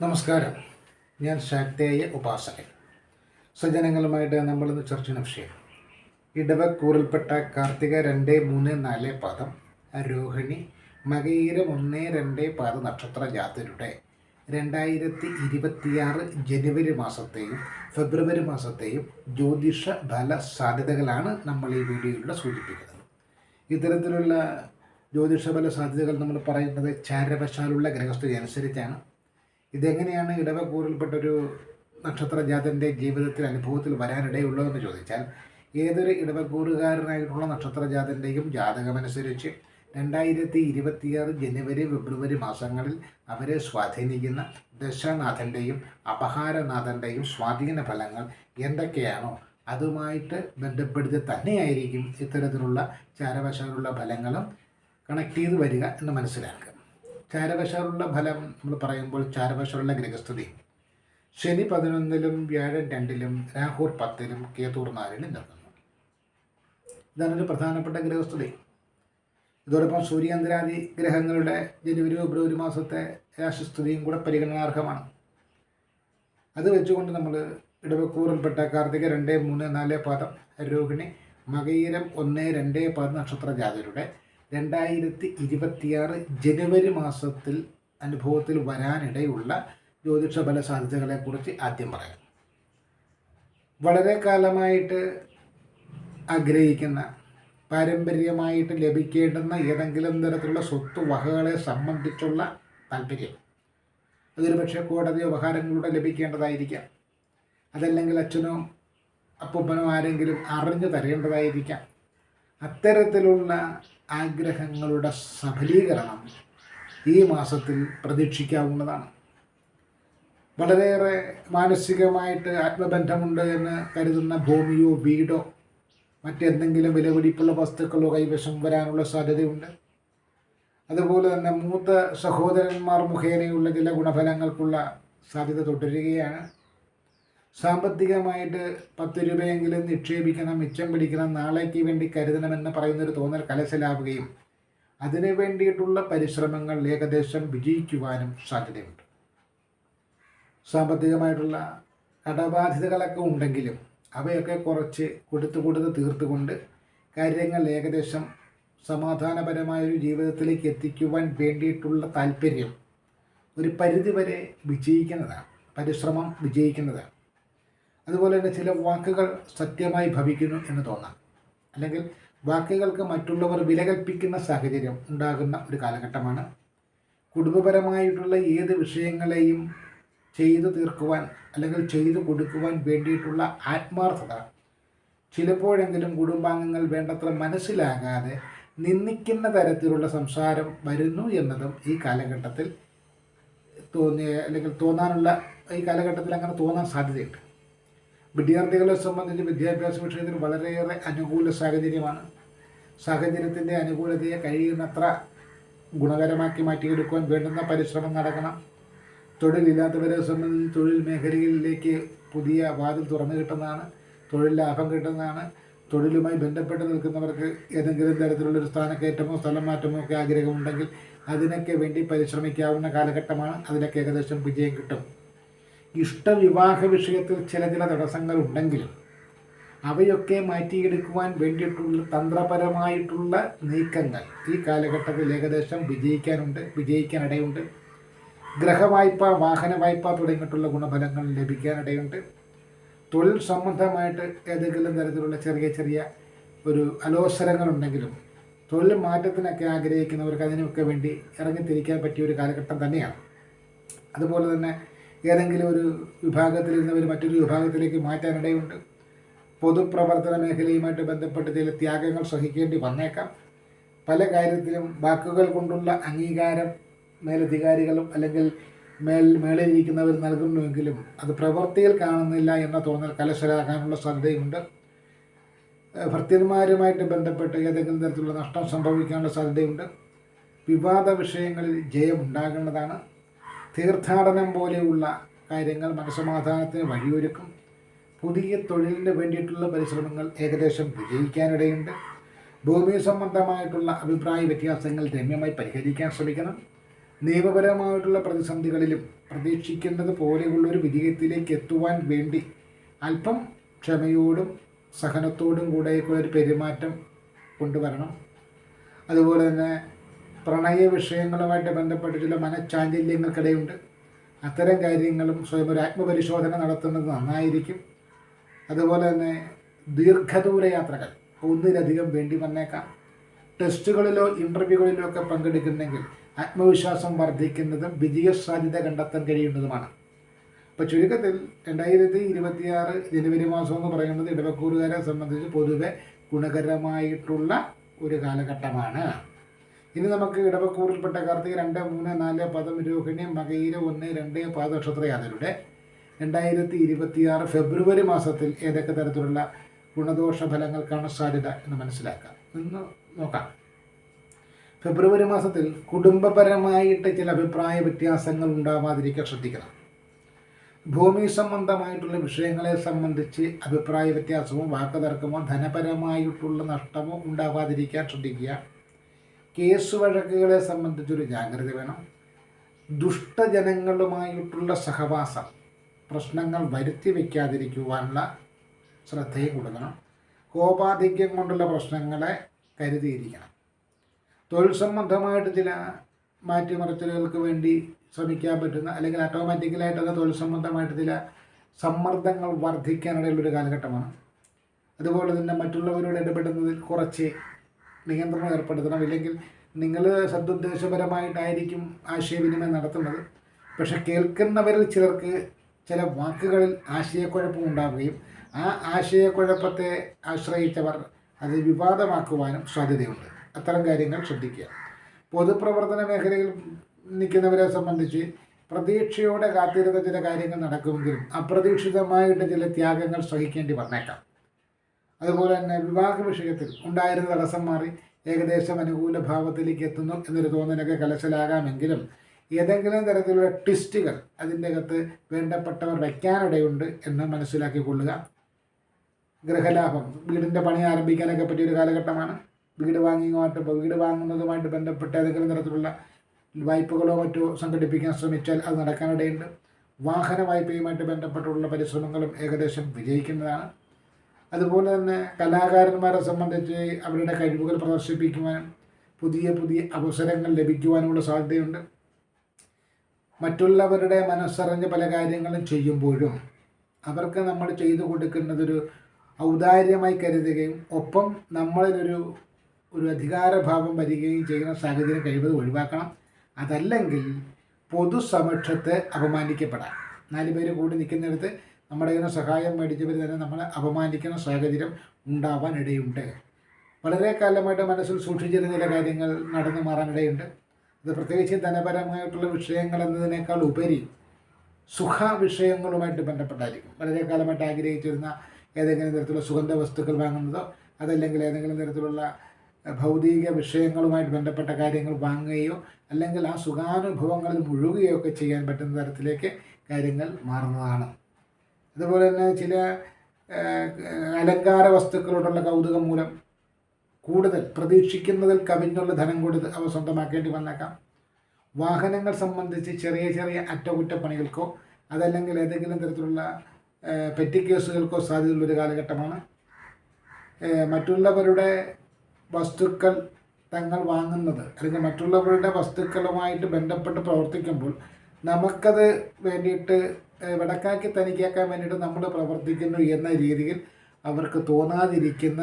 നമസ്കാരം. ഞാൻ ശാക്തേയ ഉപാസകൻ. സജ്ജനങ്ങളുമായിട്ട് നമ്മളിന്ന് ചർച്ച ചെയ്യുന്ന വിഷയം ഇടവക്കൂറിൽപ്പെട്ട കാർത്തിക 2, 3, 4 പാദം, രോഹിണി, മകയിരം 1, 2 പാദ നക്ഷത്ര ജാതരുടെ 2026 ജനുവരി മാസത്തെയും ഫെബ്രുവരി മാസത്തെയും ജ്യോതിഷ ഫല സാധ്യതകളാണ് നമ്മൾ ഈ വീഡിയോയിലൂടെ സൂചിപ്പിക്കുന്നത്. ഇത്തരത്തിലുള്ള ജ്യോതിഷ ഫല സാധ്യതകൾ നമ്മൾ പറയുന്നത് ചാരവശാലുള്ള ഗ്രഹസ്ഥിതി അനുസരിച്ചാണ്. ഇതെങ്ങനെയാണ് ഇടവക്കൂറിൽപ്പെട്ടൊരു നക്ഷത്രജാതൻ്റെ ജീവിതത്തിൽ അനുഭവത്തിൽ വരാനിടയുള്ളതെന്ന് ചോദിച്ചാൽ, ഏതൊരു ഇടവക്കൂറുകാരനായിട്ടുള്ള നക്ഷത്രജാതൻ്റെയും ജാതകമനുസരിച്ച് 2026 ജനുവരി ഫെബ്രുവരി മാസങ്ങളിൽ അവരെ സ്വാധീനിക്കുന്ന ദശാനാഥൻ്റെയും അപഹാരനാഥൻ്റെയും സ്വാധീന ഫലങ്ങൾ എന്തൊക്കെയാണോ അതുമായിട്ട് ബന്ധപ്പെടുത്തി തന്നെയായിരിക്കും ഇത്തരത്തിലുള്ള ചാരവശാലുള്ള ഫലങ്ങളും കണക്ട് ചെയ്ത് വരിക എന്ന് മനസ്സിലാക്കുക. ചാരവശാലുള്ള ഫലം നമ്മൾ പറയുമ്പോൾ ചാരവശാലുള്ള ഗ്രഹസ്ഥിതി ശനി 11-ലും വ്യാഴൻ 2-ലും രാഹു 10-ലും കേതു 4-ലും നിൽക്കുന്നു. ഇതാണൊരു പ്രധാനപ്പെട്ട ഗ്രഹസ്ഥിതി. ഇതോടൊപ്പം സൂര്യാന്തരാദി ഗ്രഹങ്ങളുടെ ജനുവരി ഫെബ്രുവരി മാസത്തെ രാശിസ്ഥിതിയും കൂടെ പരിഗണനാർഹമാണ്. അത് വെച്ചുകൊണ്ട് നമ്മൾ ഇടവക്കൂറിൽപ്പെട്ട കാർത്തിക 2, 3, 4 പാദം, രോഹിണി, മകയിരം 1, 2 പാദം നക്ഷത്ര ജാതരുടെ 2026 ജനുവരി മാസത്തിൽ അനുഭവത്തിൽ വരാനിടയുള്ള ജ്യോതിഷ ഫല സാധ്യതകളെക്കുറിച്ച് ആദ്യം പറയാം. വളരെ കാലമായിട്ട് ആഗ്രഹിക്കുന്ന, പാരമ്പര്യമായിട്ട് ലഭിക്കേണ്ടുന്ന ഏതെങ്കിലും തരത്തിലുള്ള സ്വത്ത് വകകളെ സംബന്ധിച്ചുള്ള താല്പര്യം, അതൊരു പക്ഷേ കോടതി വ്യവഹാരങ്ങളിലൂടെ ലഭിക്കേണ്ടതായിരിക്കാം. അതല്ലെങ്കിൽ അച്ഛനോ അപ്പൂപ്പനോ ആരെങ്കിലും അറിഞ്ഞു തരേണ്ടതായിരിക്കാം. അത്തരത്തിലുള്ള ആഗ്രഹങ്ങളുടെ സഫലീകരണം ഈ മാസത്തിൽ പ്രതീക്ഷിക്കാവുന്നതാണ്. വളരെയേറെ മാനസികമായിട്ട് ആത്മബന്ധമുണ്ട് എന്ന് കരുതുന്ന ഭൂമിയോ വീടോ മറ്റെന്തെങ്കിലും വിലപിടിപ്പുള്ള വസ്തുക്കളോ കൈവശം വരാനുള്ള സാധ്യതയുണ്ട്. അതുപോലെ തന്നെ മൂത്ത സഹോദരന്മാർ മുഖേനയുള്ള ചില ഗുണഫലങ്ങൾക്കുള്ള സാധ്യത തുടരുകയാണ്. സാമ്പത്തികമായിട്ട് 10 രൂപയെങ്കിലും നിക്ഷേപിക്കണം, മിച്ചം പിടിക്കണം, നാളേക്ക് വേണ്ടി കരുതണമെന്ന് പറയുന്നൊരു തോന്നൽ കലശലാവുകയും അതിനു വേണ്ടിയിട്ടുള്ള പരിശ്രമങ്ങൾ ഏകദേശം വിജയിക്കുവാനും സാധ്യതയുണ്ട്. സാമ്പത്തികമായിട്ടുള്ള കടബാധ്യതകളൊക്കെ ഉണ്ടെങ്കിലും അവയൊക്കെ കുറച്ച് കൊടുത്ത് തീർത്തുകൊണ്ട് കാര്യങ്ങൾ ഏകദേശം സമാധാനപരമായൊരു ജീവിതത്തിലേക്ക് എത്തിക്കുവാൻ വേണ്ടിയിട്ടുള്ള താല്പര്യം ഒരു പരിധിവരെ വിജയിക്കുന്നതാണ്, പരിശ്രമം വിജയിക്കുന്നതാണ്. അതുപോലെ തന്നെ ചില വാക്കുകൾ സത്യമായി ഭവിക്കുന്നു എന്ന് തോന്നാം, അല്ലെങ്കിൽ വാക്കുകൾക്ക് മറ്റുള്ളവർ വില കൽപ്പിക്കുന്ന സാഹചര്യം ഉണ്ടാകുന്ന ഒരു കാലഘട്ടമാണ്. കുടുംബപരമായിട്ടുള്ള ഏത് വിഷയങ്ങളെയും ചെയ്തു തീർക്കുവാൻ അല്ലെങ്കിൽ ചെയ്തു കൊടുക്കുവാൻ വേണ്ടിയിട്ടുള്ള ആത്മാർത്ഥത ചിലപ്പോഴെങ്കിലും കുടുംബാംഗങ്ങൾ വേണ്ടത്ര മനസ്സിലാകാതെ നിന്ദിക്കുന്ന തരത്തിലുള്ള സംസാരം വരുന്നു എന്നതും ഈ കാലഘട്ടത്തിൽ തോന്നാനുള്ള ഈ കാലഘട്ടത്തിൽ അങ്ങനെ തോന്നാൻ സാധ്യതയുണ്ട്. വിദ്യാർത്ഥികളെ സംബന്ധിച്ച് വിദ്യാഭ്യാസ വിഷയത്തിൽ വളരെയേറെ അനുകൂല സാഹചര്യമാണ്. സാഹചര്യത്തിൻ്റെ അനുകൂലതയെ കഴിയുന്നത്ര ഗുണകരമാക്കി മാറ്റിയെടുക്കുവാൻ വേണ്ടുന്ന പരിശ്രമം നടക്കണം. തൊഴിലില്ലാത്തവരെ സംബന്ധിച്ച് തൊഴിൽ മേഖലയിലേക്ക് പുതിയ വാതിൽ തുറന്നു കിട്ടുന്നതാണ്, തൊഴിൽ ലാഭം കിട്ടുന്നതാണ്. തൊഴിലുമായി ബന്ധപ്പെട്ട് നിൽക്കുന്നവർക്ക് ഏതെങ്കിലും തരത്തിലുള്ളൊരു സ്ഥാനക്കയറ്റമോ സ്ഥലം മാറ്റമോ ഒക്കെ ആഗ്രഹമുണ്ടെങ്കിൽ അതിനൊക്കെ വേണ്ടി പരിശ്രമിക്കാവുന്ന കാലഘട്ടമാണ്. അതിനൊക്കെ ഏകദേശം വിജയം കിട്ടും. ഇഷ്ടവിവാഹ വിഷയത്തിൽ ചില തടസ്സങ്ങൾ ഉണ്ടെങ്കിലും അവയൊക്കെ മാറ്റിയെടുക്കുവാൻ വേണ്ടിയിട്ടുള്ള തന്ത്രപരമായിട്ടുള്ള നീക്കങ്ങൾ ഈ കാലഘട്ടത്തിൽ ഏകദേശം വിജയിക്കാനിടയുണ്ട്. ഗ്രഹവായ്പ, വാഹന വായ്പ തുടങ്ങിയിട്ടുള്ള ഗുണഫലങ്ങൾ ലഭിക്കാനിടയുണ്ട്. തൊഴിൽ സംബന്ധമായിട്ട് ഏതെങ്കിലും തരത്തിലുള്ള ചെറിയ ഒരു അലോസരങ്ങളുണ്ടെങ്കിലും തൊഴിൽ മാറ്റത്തിനൊക്കെ ആഗ്രഹിക്കുന്നവർക്ക് അതിനൊക്കെ വേണ്ടി ഇറങ്ങിത്തിരിക്കാൻ പറ്റിയ ഒരു കാലഘട്ടം തന്നെയാണ്. അതുപോലെ തന്നെ ഏതെങ്കിലും ഒരു വിഭാഗത്തിൽ നിന്നവർ മറ്റൊരു വിഭാഗത്തിലേക്ക് മാറ്റാനിടയുണ്ട്. പൊതുപ്രവർത്തന മേഖലയുമായിട്ട് ബന്ധപ്പെട്ട് ചില ത്യാഗങ്ങൾ സഹിക്കേണ്ടി വന്നേക്കാം. പല കാര്യത്തിലും വാക്കുകൾ കൊണ്ടുള്ള അംഗീകാരം മേലധികാരികളും അല്ലെങ്കിൽ മേളിലിരിക്കുന്നവർ നൽകുന്നുവെങ്കിലും അത് പ്രവൃത്തിയിൽ കാണുന്നില്ല എന്ന തോന്നൽ കലശലാകാനുള്ള സാധ്യതയുണ്ട്. ഭർത്തൃന്മാരുമായിട്ട് ബന്ധപ്പെട്ട് ഏതെങ്കിലും തരത്തിലുള്ള നഷ്ടം സംഭവിക്കാനുള്ള സാധ്യതയുണ്ട്. വിവാദ വിഷയങ്ങളിൽ ജയം ഉണ്ടാകേണ്ടതാണ്. തീർത്ഥാടനം പോലെയുള്ള കാര്യങ്ങൾ മനസ്സമാധാനത്തിന് വഴിയൊരുക്കും. പുതിയ തൊഴിലിന് വേണ്ടിയിട്ടുള്ള പരിശ്രമങ്ങൾ ഏകദേശം വിജയിക്കാനിടയുണ്ട്. ഭൂമി സംബന്ധമായിട്ടുള്ള അഭിപ്രായ വ്യത്യാസങ്ങൾ രമ്യമായി പരിഹരിക്കാൻ ശ്രമിക്കണം. നിയമപരമായിട്ടുള്ള പ്രതിസന്ധികളിലും പ്രതീക്ഷിക്കുന്നത് പോലെയുള്ളൊരു വിജയത്തിലേക്ക് എത്തുവാൻ വേണ്ടി അല്പം ക്ഷമയോടും സഹനത്തോടും കൂടെയൊക്കെ ഒരു പെരുമാറ്റം കൊണ്ടുവരണം. അതുപോലെ തന്നെ പ്രണയ വിഷയങ്ങളുമായിട്ട് ബന്ധപ്പെട്ട് ചില മനഃചാഞ്ചല്യങ്ങൾക്കിടയുണ്ട്. അത്തരം കാര്യങ്ങളും സ്വയം ഒരു ആത്മപരിശോധന നടത്തുന്നത് നന്നായിരിക്കും. അതുപോലെ തന്നെ ദീർഘദൂര യാത്രകൾ ഒന്നിലധികം വേണ്ടി വന്നേക്കാം. ടെസ്റ്റുകളിലോ ഇൻ്റർവ്യൂകളിലോ ഒക്കെ പങ്കെടുക്കുന്നെങ്കിൽ ആത്മവിശ്വാസം വർദ്ധിക്കുന്നതും വിജയസാധ്യത കണ്ടെത്താൻ കഴിയുന്നതുമാണ്. അപ്പോൾ ചുരുക്കത്തിൽ 2026 ജനുവരി മാസം എന്ന് പറയുന്നത് ഇടവക്കൂറുകാരെ സംബന്ധിച്ച് പൊതുവെ ഗുണകരമായിട്ടുള്ള ഒരു കാലഘട്ടമാണ്. ഇനി നമുക്ക് ഇടവക്കൂറിൽപ്പെട്ട കാർത്തിക 2, 3, 4 പദം, രോഹിണി, മകയിര 1, 2 പാദ നക്ഷത്രയാതരുടെ 2026 ഫെബ്രുവരി മാസത്തിൽ ഏതൊക്കെ തരത്തിലുള്ള ഗുണദോഷ ഫലങ്ങൾക്കാണ് സാധ്യത എന്ന് മനസ്സിലാക്കാം. ഇന്ന് നോക്കാം. ഫെബ്രുവരി മാസത്തിൽ കുടുംബപരമായിട്ട് ചില അഭിപ്രായ വ്യത്യാസങ്ങൾ ഉണ്ടാവാതിരിക്കാൻ ശ്രദ്ധിക്കണം. ഭൂമി സംബന്ധമായിട്ടുള്ള വിഷയങ്ങളെ സംബന്ധിച്ച് അഭിപ്രായ വ്യത്യാസമോ വാക്കുതർക്കമോ ധനപരമായിട്ടുള്ള നഷ്ടമോ ഉണ്ടാവാതിരിക്കാൻ ശ്രദ്ധിക്കുക. കേസ് വഴക്കുകളെ സംബന്ധിച്ചൊരു ജാഗ്രത വേണം. ദുഷ്ടജനങ്ങളുമായിട്ടുള്ള സഹവാസം പ്രശ്നങ്ങൾ വരുത്തി വയ്ക്കാതിരിക്കുവാനുള്ള ശ്രദ്ധയും കൊടുക്കണം. കോപാധിക്യം കൊണ്ടുള്ള പ്രശ്നങ്ങളെ കരുതിയിരിക്കണം. തൊഴിൽ സംബന്ധമായിട്ട് ചില മാറ്റിമറിച്ചലുകൾക്ക് വേണ്ടി ശ്രമിക്കാൻ പറ്റുന്ന അല്ലെങ്കിൽ ഓട്ടോമാറ്റിക്കലായിട്ട് അത് തൊഴിൽ സംബന്ധമായിട്ട് ചില സമ്മർദ്ദങ്ങൾ വർദ്ധിക്കാനിടയുള്ളൊരു കാലഘട്ടമാണ്. അതുപോലെ തന്നെ മറ്റുള്ളവരോട് ഇടപെടുന്നതിൽ കുറച്ച് നിയന്ത്രണം ഏർപ്പെടുത്തണം. ഇല്ലെങ്കിൽ നിങ്ങൾ സദുദ്ദേശപരമായിട്ടായിരിക്കും ആശയവിനിമയം നടത്തുന്നത്, പക്ഷെ കേൾക്കുന്നവരിൽ ചിലർക്ക് ചില വാക്കുകളിൽ ആശയക്കുഴപ്പം ഉണ്ടാവുകയും ആ ആശയക്കുഴപ്പത്തെ ആശ്രയിച്ചവർ അത് വിവാദമാക്കുവാനും സാധ്യതയുണ്ട്. അത്തരം കാര്യങ്ങൾ ശ്രദ്ധിക്കുക. പൊതുപ്രവർത്തന മേഖലയിൽ നിൽക്കുന്നവരെ സംബന്ധിച്ച് പ്രതീക്ഷയോടെ കാത്തിരുന്ന ചില കാര്യങ്ങൾ നടക്കുമെങ്കിലും അപ്രതീക്ഷിതമായിട്ട് ചില ത്യാഗങ്ങൾ സഹിക്കേണ്ടി വന്നേക്കാം. അതുപോലെ തന്നെ വിവാഹ വിഷയത്തിൽ ഉണ്ടായിരുന്ന തടസ്സം മാറി ഏകദേശം അനുകൂല ഭാവത്തിലേക്ക് എത്തുന്നു എന്നൊരു തോന്നലൊക്കെ കലശലാകാമെങ്കിലും ഏതെങ്കിലും തരത്തിലുള്ള ട്വിസ്റ്റുകൾ അതിൻ്റെ അകത്ത് വേണ്ടപ്പെട്ടവർ വയ്ക്കാനിടയുണ്ട് എന്ന് മനസ്സിലാക്കിക്കൊള്ളുക. ഗൃഹലാഭം, വീടിൻ്റെ പണി ആരംഭിക്കാനൊക്കെ പറ്റിയൊരു കാലഘട്ടമാണ്. വീട് വാങ്ങുന്നതുമായിട്ട് ബന്ധപ്പെട്ട് ഏതെങ്കിലും തരത്തിലുള്ള വായ്പകളോ മറ്റോ സംഘടിപ്പിക്കാൻ ശ്രമിച്ചാൽ അത് നടക്കാനിടയുണ്ട്. വാഹന വായ്പയുമായിട്ട് ബന്ധപ്പെട്ടുള്ള പരിശ്രമങ്ങളും ഏകദേശം വിജയിക്കുന്നതാണ്. അതുപോലെ തന്നെ കലാകാരന്മാരെ സംബന്ധിച്ച് അവരുടെ കഴിവുകൾ പ്രദർശിപ്പിക്കുവാനും പുതിയ പുതിയ അവസരങ്ങൾ ലഭിക്കുവാനുമുള്ള സാധ്യതയുണ്ട്. മറ്റുള്ളവരുടെ മനസ്സറിഞ്ഞ് പല കാര്യങ്ങളും ചെയ്യുമ്പോഴും അവർക്ക് നമ്മൾ ചെയ്തു കൊടുക്കുന്നതൊരു ഔദാര്യമായി കരുതുകയും ഒപ്പം നമ്മളിലൊരു അധികാരഭാവം വരികയും ചെയ്യുന്ന സാഹചര്യം കഴിവത് ഒഴിവാക്കണം. അതല്ലെങ്കിൽ പൊതുസമക്ഷത്തെ അപമാനിക്കപ്പെടാം. 4 പേര് കൂടി നിൽക്കുന്നിടത്ത് നമ്മുടെ ഇതിന് സഹായം മേടിച്ചവർ തന്നെ നമ്മളെ അപമാനിക്കുന്ന സാഹചര്യം ഉണ്ടാവാൻ ഇടയുണ്ട്. വളരെ കാലമായിട്ട് മനസ്സിൽ സൂക്ഷിച്ചിരുന്ന ചില കാര്യങ്ങൾ നടന്നു മാറാനിടയുണ്ട്. അത് പ്രത്യേകിച്ച് ധനപരമായിട്ടുള്ള വിഷയങ്ങൾ എന്നതിനേക്കാൾ ഉപരി സുഖ വിഷയങ്ങളുമായിട്ട് ബന്ധപ്പെട്ടായിരിക്കും. വളരെ കാലമായിട്ട് ആഗ്രഹിച്ചിരുന്ന ഏതെങ്കിലും തരത്തിലുള്ള സുഗന്ധ വസ്തുക്കൾ വാങ്ങുന്നതോ അതല്ലെങ്കിൽ ഏതെങ്കിലും തരത്തിലുള്ള ഭൗതിക വിഷയങ്ങളുമായിട്ട് ബന്ധപ്പെട്ട കാര്യങ്ങൾ വാങ്ങുകയോ അല്ലെങ്കിൽ ആ സുഖാനുഭവങ്ങളിൽ മുഴുകുകയോ ഒക്കെ ചെയ്യാൻ പറ്റുന്ന തരത്തിലേക്ക് കാര്യങ്ങൾ മാറുന്നതാണ്. അതുപോലെ തന്നെ ചില അലങ്കാര വസ്തുക്കളോടുള്ള കൗതുകം മൂലം കൂടുതൽ പ്രതീക്ഷിക്കുന്നതിൽ കവിഞ്ഞുള്ള ധനം കൊടുത്ത് അവ സ്വന്തമാക്കേണ്ടി വന്നേക്കാം. വാഹനങ്ങൾ സംബന്ധിച്ച് ചെറിയ ചെറിയ അറ്റകുറ്റപ്പണികൾക്കോ അതല്ലെങ്കിൽ ഏതെങ്കിലും തരത്തിലുള്ള പെറ്റി കേസുകൾക്കോ സാധ്യതയുള്ളൊരു കാലഘട്ടമാണ്. മറ്റുള്ളവരുടെ വസ്തുക്കൾ തങ്ങൾ വാങ്ങുന്നത് അല്ലെങ്കിൽ മറ്റുള്ളവരുടെ വസ്തുക്കളുമായിട്ട് ബന്ധപ്പെട്ട് പ്രവർത്തിക്കുമ്പോൾ നമുക്കത് വേണ്ടിയിട്ട് വടക്കാക്കി തനിക്കാക്കാൻ വേണ്ടിയിട്ട് നമ്മൾ പ്രവർത്തിക്കുന്നു എന്ന രീതിയിൽ അവർക്ക് തോന്നാതിരിക്കുന്ന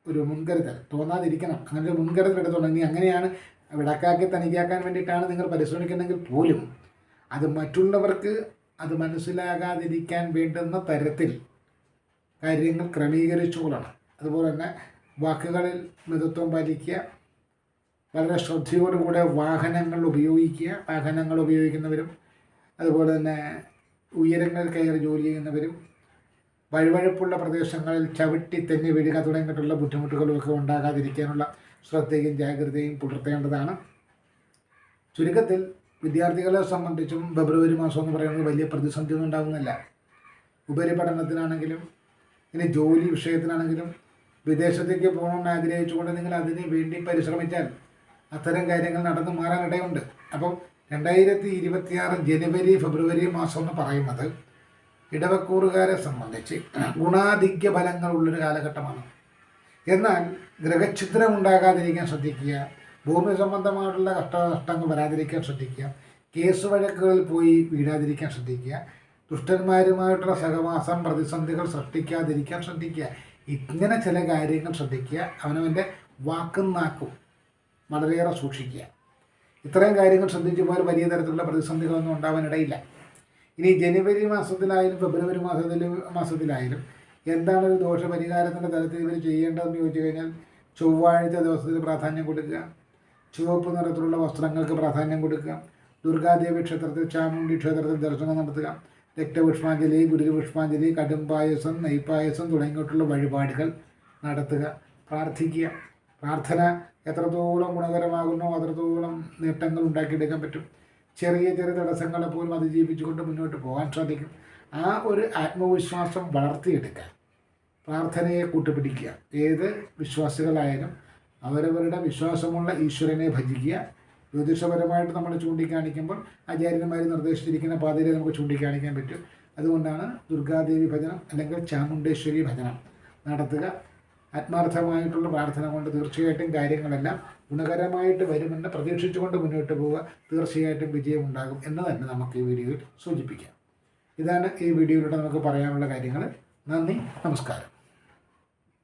ഒരു മുൻകരുതൽ തോന്നാതിരിക്കണം. അങ്ങനെ ഒരു മുൻകരുതൽ എടുത്തോണം. ഇനി അങ്ങനെയാണ് വടക്കാക്കി തനിക്കാക്കാൻ വേണ്ടിയിട്ടാണ് നിങ്ങൾ പരിശ്രമിക്കുന്നതെങ്കിൽ പോലും അത് മറ്റുള്ളവർക്ക് അത് മനസ്സിലാകാതിരിക്കാൻ വേണ്ടുന്ന തരത്തിൽ കാര്യങ്ങൾ ക്രമീകരിച്ചു കൊള്ളണം. അതുപോലെ തന്നെ വാക്കുകളിൽ മിതത്വം പാലിക്കുക, വളരെ ശ്രദ്ധയോടുകൂടെ വാഹനങ്ങൾ ഉപയോഗിക്കുന്നവരും അതുപോലെ തന്നെ ഉയരങ്ങളിൽ കയറി ജോലി ചെയ്യുന്നവരും വഴുവഴുപ്പുള്ള പ്രദേശങ്ങളിൽ ചവിട്ടി തെന്നി വീഴുക തുടങ്ങിയിട്ടുള്ള ബുദ്ധിമുട്ടുകളുമൊക്കെ ഉണ്ടാകാതിരിക്കാനുള്ള ശ്രദ്ധയും ജാഗ്രതയും പുലർത്തേണ്ടതാണ്. ചുരുക്കത്തിൽ വിദ്യാർത്ഥികളെ സംബന്ധിച്ചും ഫെബ്രുവരി മാസം എന്ന് പറയുന്നത് വലിയ പ്രതിസന്ധിയൊന്നും ഉണ്ടാകുന്നില്ല. ഉപരിപഠനത്തിനാണെങ്കിലും ഇനി ജോലി വിഷയത്തിനാണെങ്കിലും വിദേശത്തേക്ക് പോകണമെന്ന് ആഗ്രഹിച്ചുകൊണ്ട് നിങ്ങൾ അതിന് വേണ്ടി പരിശ്രമിച്ചാൽ അത്തരം കാര്യങ്ങൾ നടന്നു മാറാനിടയുണ്ട്. അപ്പം 2026 ജനുവരി ഫെബ്രുവരി മാസം എന്ന് പറയുന്നത് ഇടവക്കൂറുകാരെ സംബന്ധിച്ച് ഗുണാധിക്യ ഫലങ്ങളുള്ളൊരു കാലഘട്ടമാണ്. എന്നാൽ ഗ്രഹഛിദ്രം ഉണ്ടാകാതിരിക്കാൻ ശ്രദ്ധിക്കുക, ഭൂമി സംബന്ധമായിട്ടുള്ള കഷ്ടനഷ്ടങ്ങൾ വരാതിരിക്കാൻ ശ്രദ്ധിക്കുക, കേസ് വഴക്കുകളിൽ പോയി വീഴാതിരിക്കാൻ ശ്രദ്ധിക്കുക, ദുഷ്ടന്മാരുമായിട്ടുള്ള സഹവാസം പ്രതിസന്ധികൾ സൃഷ്ടിക്കാതിരിക്കാൻ ശ്രദ്ധിക്കുക. ഇങ്ങനെ ചില കാര്യങ്ങൾ ശ്രദ്ധിക്കുക. അവനവൻ്റെ വാക്കും നാക്കും വളരെയേറെ സൂക്ഷിക്കുക. ഇത്രയും കാര്യങ്ങൾ ശ്രദ്ധിച്ചു പോയാൽ വലിയ തരത്തിലുള്ള പ്രതിസന്ധികളൊന്നും ഉണ്ടാവാനിടയില്ല. ഇനി ജനുവരി മാസത്തിലായാലും ഫെബ്രുവരി മാസത്തിലായാലും എന്താണ് ഒരു ദോഷപരിഹാരത്തിൻ്റെ തലത്തിൽ ഇവർ ചെയ്യേണ്ടതെന്ന് ചോദിച്ചു കഴിഞ്ഞാൽ, ചൊവ്വാഴ്ച ദിവസത്തിന് പ്രാധാന്യം കൊടുക്കുക, ചുവപ്പ് നിറത്തിലുള്ള വസ്ത്രങ്ങൾക്ക് പ്രാധാന്യം കൊടുക്കുക, ദുർഗാദേവി ക്ഷേത്രത്തിൽ ചാമുണ്ഡി ക്ഷേത്രത്തിൽ ദർശനം നടത്തുക, രക്തപുഷ്പാഞ്ജലി, ഗുരുപുഷ്പാഞ്ജലി, കടുംപായസം, നെയ്പായസം തുടങ്ങിയിട്ടുള്ള വഴിപാടുകൾ നടത്തുക, പ്രാർത്ഥിക്കുക. പ്രാർത്ഥന എത്രത്തോളം ഗുണകരമാകുന്നോ അത്രത്തോളം നേട്ടങ്ങൾ ഉണ്ടാക്കിയെടുക്കാൻ പറ്റും. ചെറിയ ചെറിയ തടസ്സങ്ങളെ പോലും അതിജീവിച്ചുകൊണ്ട് മുന്നോട്ട് പോകാൻ സാധിക്കും. ആ ഒരു ആത്മവിശ്വാസം വളർത്തിയെടുക്കാൻ പ്രാർത്ഥനയെ കൂട്ടുപിടിക്കുക. ഏത് വിശ്വാസികളായാലും അവരവരുടെ വിശ്വാസമുള്ള ഈശ്വരനെ ഭജിക്കുക. ജ്യോതിഷപരമായിട്ട് നമ്മൾ ചൂണ്ടിക്കാണിക്കുമ്പോൾ ആചാര്യന്മാർ നിർദ്ദേശിച്ചിരിക്കുന്ന പാതയിൽ നമുക്ക് ചൂണ്ടിക്കാണിക്കാൻ പറ്റും. അതുകൊണ്ടാണ് ദുർഗാദേവി ഭജനം അല്ലെങ്കിൽ ചാമുണ്ടേശ്വരി ഭജനം നടത്തുക. ആത്മാർത്ഥമായിട്ടുള്ള പ്രാർത്ഥന കൊണ്ട് തീർച്ചയായിട്ടും കാര്യങ്ങളെല്ലാം ഗുണകരമായിട്ട് വരുമെന്ന് പ്രതീക്ഷിച്ചുകൊണ്ട് മുന്നോട്ട് പോവുക. തീർച്ചയായിട്ടും വിജയമുണ്ടാകും എന്ന് തന്നെ നമുക്ക് ഈ വീഡിയോയിൽ സൂചിപ്പിക്കാം. ഇതാണ് ഈ വീഡിയോയിലൂടെ നമുക്ക് പറയാനുള്ള കാര്യങ്ങൾ. നന്ദി, നമസ്കാരം.